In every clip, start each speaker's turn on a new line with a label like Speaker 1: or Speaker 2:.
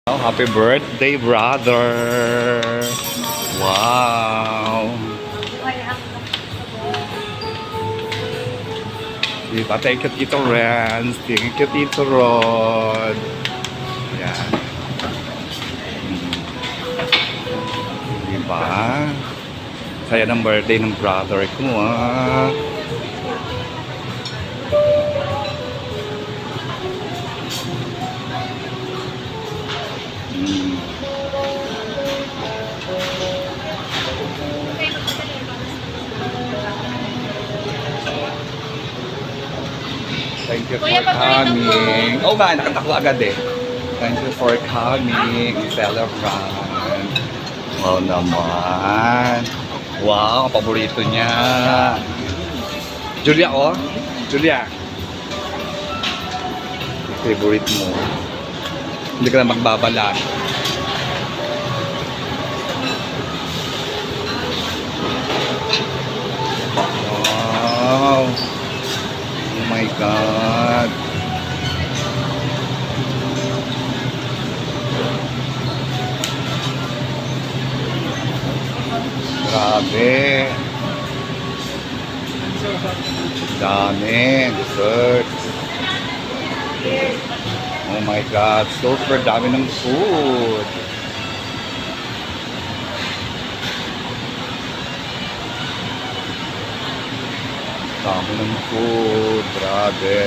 Speaker 1: Oh, happy birthday, brother! Wow! Diba? Thank you, Tito Renz. Thank you, Tito Rod. Yan. Diba? Saya ng birthday ng brother ko, ah. Thank you for coming. Oh nga, nakita ko agad eh. Thank you for coming. Celebrant. Wow naman. Wow, paborito niya. Julia, oh. Julia. Favorite mo. Hindi ka na magbabalat. Wow. Oh my God. Grabe. Dami. Dessert. Oh my God. Super dami ng food. Dami ng food. Grabe.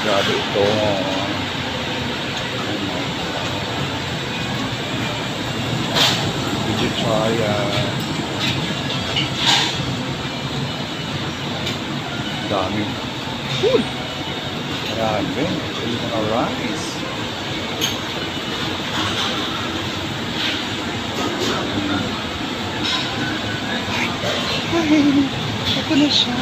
Speaker 1: Grabe ito. Did you try dami food. Grabe. Yung mga rice. Ay, ito na siya.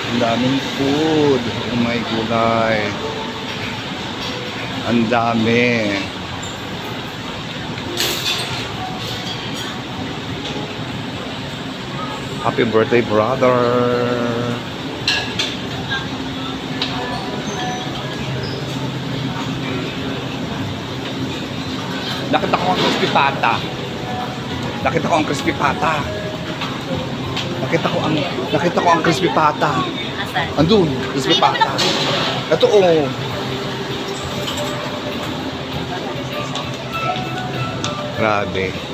Speaker 1: Ang daming food. Oh my gulay. Ang dami. Happy birthday, brother. Nakita ko ang crispy pata. Nakita ko ang crispy pata. Nakita ko ang crispy pata. Andun, crispy pata. Ito oh. Grabe.